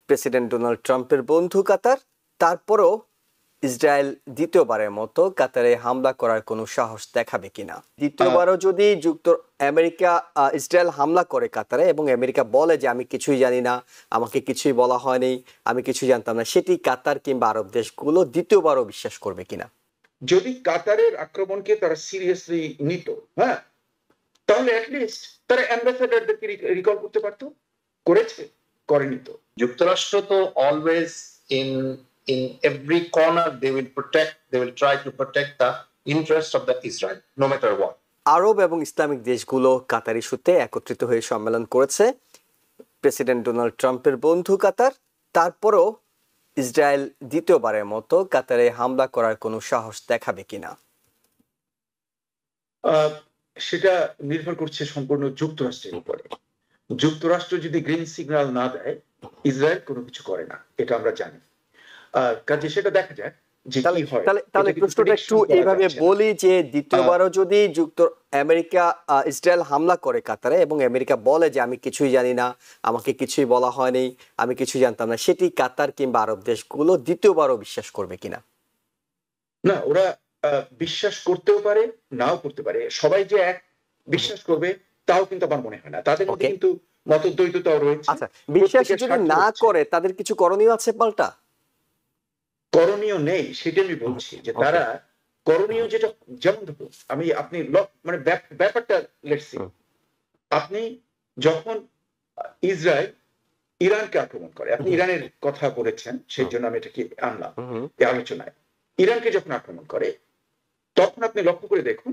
President Donald ট্রাম্পের বন্ধু কাতার, তারপরও ইসরায়েল দ্বিতীয়বারের মতো কাতারে হামলা করার কোনো সাহস দেখাবে কিনা? দ্বিতীয়বারও যদি আমেরিকা ইসরায়েল হামলা করে কাতারে এবং আমেরিকা বলে যে আমি কিছুই জানি না, আমাকে কিছুই বলা হয়নি, আমি কিছুই জানতাম না, সেটি কাতার কিংবা আরব দেশগুলো দ্বিতীয়বারও বিশ্বাস করবে কিনা? যদি কাতারের আক্রমণকে তারা সিরিয়াসলি নিত, হ্যাঁ, তাহলে অ্যাটলিস্ট তারা অ্যাম্বাসেডরদেরকে রিকল করতে পারতো। করেছে? করেনি তো। যুক্তরাষ্ট্র তো always in every corner they will try to protect the interest of the Israel no matter what. আরব এবং ইসলামিক দেশগুলো কাতার ইস্যুতে একত্রিত হয়ে সম্মেলন করেছে। প্রেসিডেন্ট ডোনাল্ড ট্রাম্পের বন্ধু কাতার, তারপরও ইসরায়েল দ্বিতীয়বারের মতো কাতারে হামলা করার কোনো সাহস দেখাবে কিনা? সেটা নির্ভর করছে সম্পূর্ণ যুক্তরাষ্ট্রের উপরে। যুক্তরাষ্ট্র যদি গ্রিন সিগন্যাল না দেয়, ইসরায়েল কোনো কিছু করে না, এটা আমরা জানি। কাজে সেটা দেখা যায় যে কি হয়। তাহলে প্রশ্নটা একটু এইভাবে বলি যে দ্বিতীয়বারও যদি আমেরিকা ইসরায়েল হামলা করে কাতারে এবং আমেরিকা বলে যে আমি কিছুই জানি না, আমাকে কিছুই বলা হয়নি, আমি কিছুই জানতাম না, সেটি কাতার কিংবা আরব দেশগুলো দ্বিতীয়বারও বিশ্বাস করবে কিনা? না, ওরা বিশ্বাস করতেও পারে, নাও করতে পারে। সবাই যে এক বিশ্বাস করবে তাও কিন্তু আমার মনে হয় না। তাদের মধ্যে কিন্তু মতদ্বৈততাও রয়েছে। আচ্ছা, বিশ্বাস যদি না করে তাদের কিছু করণীয় আছে পাল্টা? করণীয় নেই, সেটা আমি বলছি যে তারা করণীয় যেটা, যেমন ধরুন আপনি মানে ব্যাপারটা লেটস সি, আপনি যখন ইসরায়েল ইরানকে আক্রমণ করে, আপনি ইরানের কথা বলেছেন সেই জন্য আমি এটাকে আনলাম এই আলোচনায়। ইরানকে যখন আক্রমণ করে তখন আপনি লক্ষ্য করে দেখুন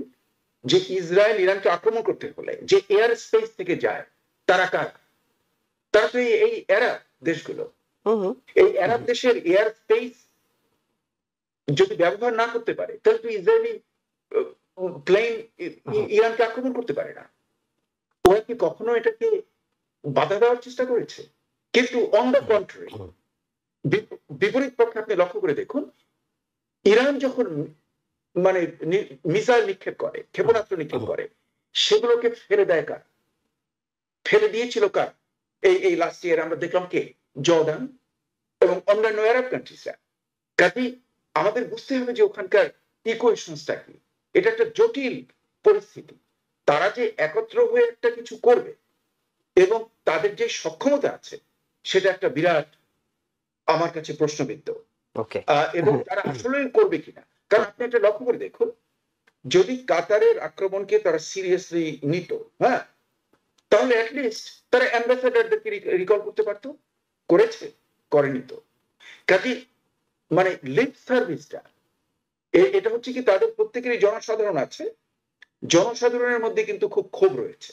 যে ইসরায়েল ইরানকে আক্রমণ করতে হলে যে এয়ার স্পেস থেকে যায়, তারা কারা? তারা তো এই আরব দেশগুলো। এই আরব দেশের এয়ার স্পেস যদি ব্যবহার না করতে পারে তাহলে তো ইসরায়েলি প্লেন ইরানকে আক্রমণ করতে পারে না। ওরা কি কখনো এটাকে বাধা দেওয়ার চেষ্টা করেছে? কিন্তু অন দ্য কন্ট্রারি, বিপরীত পক্ষে আপনি লক্ষ্য করে দেখুন, ইরান যখন মানে মিসাইল নিক্ষেপ করে, ক্ষেপণাস্ত্র নিক্ষেপ করে, সেগুলোকে ফেলে দেয় কার? ফেলে দিয়েছিল কার? এই লাস্ট ইয়ার আমরা দেখলাম কে? জর্ডান এবং অন্যান্য আরব কান্ট্রিজরা। কাজেই আমাদের বুঝতে হবে যে ওখানকার ইকুয়েশনসটা কি। এটা একটা জটিল পরিস্থিতি। তারা যে একত্র হয়ে একটা কিছু করবে এবং তাদের যে সক্ষমতা আছে সেটা একটা বিরাট আমার কাছে প্রশ্নবিদ্ধ। এবং তারা আসলে করবে কিনা, কারণ আপনি একটা লক্ষ্য করে দেখুন, যদি কাতারের আক্রমণকে তারা সিরিয়াসলি নিত, হ্যাঁ, তাহলে অ্যাটলিস্ট তারা অ্যাম্বাসেডরদেরকে রিকল করতে পারতো। করেছে? করেনি তো। কাজে মানে লিপ সার্ভিসটা এটা হচ্ছে কি, তাদের প্রত্যেকেরই জনসাধারণ আছে, জনসাধারণের মধ্যে কিন্তু খুব ক্ষোভ রয়েছে,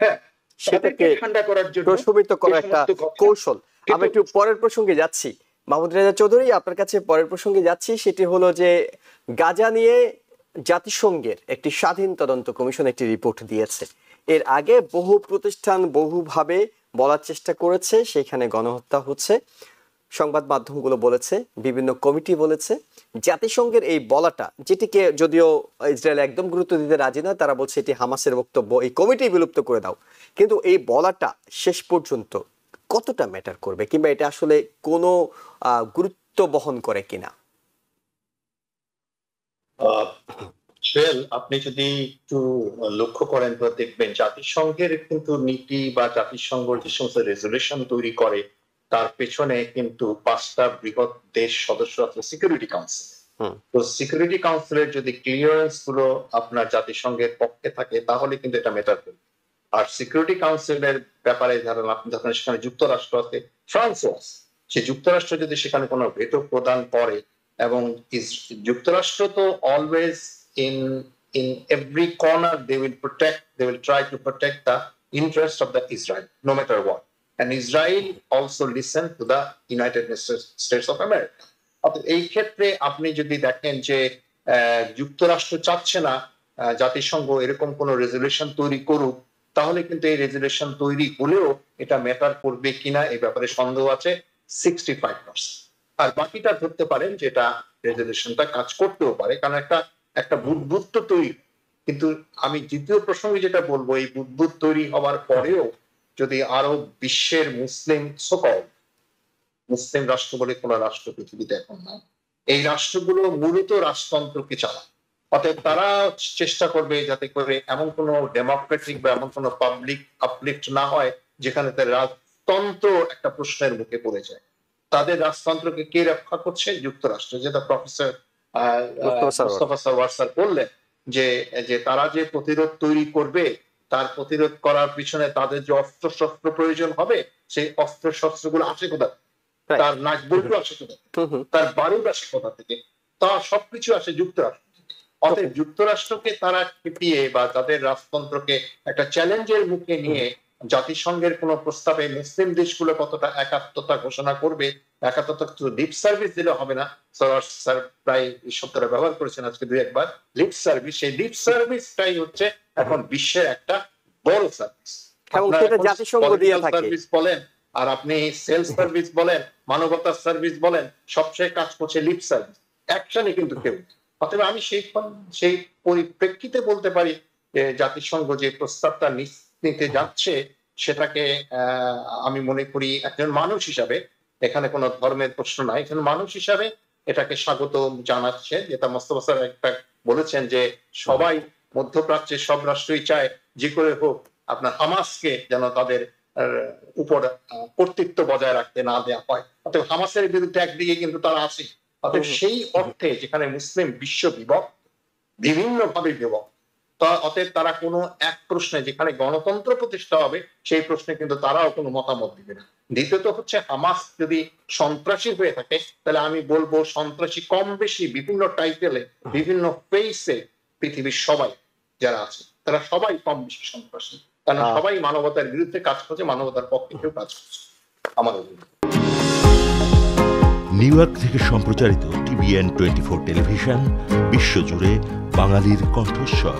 হ্যাঁ, সেটাকে ঠান্ডা করার জন্য প্রশমিত করা একটা কৌশল। আমরা একটু পরের প্রসঙ্গে যাচ্ছি। মাহমুদ রেজা চৌধুরী, আপনার কাছে পরের প্রসঙ্গে যাচ্ছি। সেটি হলো যে গাজা নিয়ে জাতিসংঘের একটি স্বাধীন তদন্ত কমিশন একটি রিপোর্ট দিয়েছে। এর আগে বহু প্রতিষ্ঠান বহুভাবে বলার চেষ্টা করেছে সেখানে গণহত্যা হচ্ছে, সংবাদ মাধ্যমগুলো বলেছে, বিভিন্ন কমিটি বলেছে। জাতিসংঘের এই বলাটা, যেটিকে যদিও ইসরায়েল একদম গুরুত্ব দিতে রাজি নয়, তারা বলছে এটি হামাসের বক্তব্য, এই কমিটি বিলুপ্ত করে দাও, কিন্তু এই বলাটা শেষ পর্যন্ত কতটা ম্যাটার করবে কিংবা এটা আসলে কোনো গুরুত্ব বহন করে কিনা? আপনি যদি একটু লক্ষ্য করেন তো দেখবেন জাতিসংঘের কিন্তু নীতি বা জাতিসংঘ যে সমস্ত রেজলিউশন তৈরি করে তার পেছনে কিন্তু 5টা বৃহৎ দেশ সদস্য আছে সিকিউরিটি কাউন্সিল। তো সিকিউরিটি কাউন্সিলের যদি ক্লিয়ারেন্স গুলো আপনার জাতিসংঘের পক্ষে থাকে তাহলে কিন্তু এটা ম্যাটার করবে। আর সিকিউরিটি কাউন্সিলের ব্যাপারে ধরেন আপনি যখন সেখানে যুক্তরাষ্ট্র আছে, ফ্রান্সও আছে, সে যুক্তরাষ্ট্র যদি সেখানে কোনো ভেটো প্রদান করে, এবং যুক্তরাষ্ট্র তো always in every corner they will try to protect the interest of the Israel no matter what, and Israel also listen to the United States of America. এই ক্ষেত্রে আপনি যদি দেখেন যে যুক্তরাষ্ট্র চাচ্ছে না জাতিসংঘ এরকম কোন রেজলিউশন তৈরি করুক, তাহলে কিন্তু এই রেজলিউশন তৈরি হলেও এটা ম্যাটার করবে কিনা এই ব্যাপারে সন্দেহ আছে 65%। আর বাকিটা ধরতে পারেন যেটা রেজলিউশনটা কাজ করতেও পারে, কারণ একটা বুদ্বুদ তৈরি। কিন্তু আমি দ্বিতীয় প্রসঙ্গে যেটা বলবো, এই বুদ্বুদ তৈরি হওয়ার পরেও যদি আরো বিশ্বের মুসলিম সকল মুসলিম রাষ্ট্র বলে কোনো রাষ্ট্র পৃথিবীতে এখন নাই। এই রাষ্ট্রগুলো মূলত রাজতন্ত্রকে চালায়। অতএব তারা চেষ্টা করবে যাতে করে এমন কোনো ডেমোক্রেটিক বা এমন কোনো পাবলিক আপলিফট না হয় যেখানে তার রাজতন্ত্র একটা প্রশ্নের মুখে পড়ে যায়। তাদের রাজতন্ত্রকে কে রক্ষা করছে? যুক্তরাষ্ট্র। যেটা প্রফেসর মুস্তাফা সরওয়ার স্যার বললেন যে তারা যে প্রতিরোধ তৈরি করবে, তার প্রতিরোধ করার পিছনে তাদের যে অস্ত্র শস্ত্র প্রয়োজন হবে, সেই অস্ত্র শস্ত্র গুলো আসে কোথা থেকে? তার নাকবল্টু আসে কোথা থেকে? তার বারুদ আসে কোথা থেকে? তা সবকিছু আসে যুক্তরাষ্ট্র থেকে। অতএব যুক্তরাষ্ট্রকে তারা খেপিয়ে বা তাদের রাজতন্ত্রকে একটা চ্যালেঞ্জের মুখে নিয়ে জাতিসংঘের কোন প্রস্তাবে মুসলিম দেশগুলো কতটা একাত্মতা ঘোষণা করবে, একাত্মতা লিপ সার্ভিস দিলে হবে না। স্যার প্রায় এই শব্দটা ব্যবহার করেছেন আজকে দুই একবার, লিপ সার্ভিস। সেই লিপ সার্ভিসটাই হচ্ছে এখন বিশ্বের একটা বড় সার্ভিস। জাতিসংঘ দিয়ে থাকে সার্ভিস বলেন আর আপনি সেলস সার্ভিস বলেন, মানবতার সার্ভিস বলেন, সবচেয়ে কাজ করছে লিপ সার্ভিস, অ্যাকশনে কিন্তু কেউ। অতএব আমি সেই পরিপ্রেক্ষিতে বলতে পারি যে জাতিসংঘ যে প্রস্তাবটা নিতে যাচ্ছে সেটাকে আমি মনে করি একজন মানুষ হিসাবে, এখানে কোনো ধর্মের প্রশ্ন নাই, একজন মানুষ হিসাবে এটাকে স্বাগত জানাচ্ছে। যেটা মোস্তফা স্যার একটা বলেছেন যে সবাই মধ্যপ্রাচ্যের সব রাষ্ট্রই চায় যে করে হোক আপনার হামাসকে যেন তাদের উপর কর্তৃত্ব বজায় রাখতে না দেওয়া হয়। অতএব হামাসের বিরুদ্ধে একদিকে কিন্তু তারা আছে। অতএব সেই অর্থে যেখানে মুসলিম বিশ্ব বিভক্ত, বিভিন্ন ভাবে বিভক্ত, অতএব তারা কোনো এক প্রশ্নে যেখানে গণতন্ত্র প্রতিষ্ঠা হবে সেই প্রশ্নে কিন্তু তারাও কোনো মতামত দিবে না। দ্বিতীয়ত হচ্ছে হামাস যদি সন্ত্রাসী হয়ে থাকে তাহলে আমি বলবো সন্ত্রাসী কম বেশি বিভিন্ন টাইটেলে বিভিন্ন ফেসে পৃথিবীর সবাই যারা আছে তারা সবাই কম বেশি সন্ত্রাসী, কারণ সবাই মানবতার বিরুদ্ধে কাজ করছে, মানবতার পক্ষে কেউ কাজ করছে। আমার নিউ ইয়র্ক থেকে সম্প্রচারিত TVN 24 টেলিভিশন বিশ্বজুড়ে বাঙালির কণ্ঠস্বর।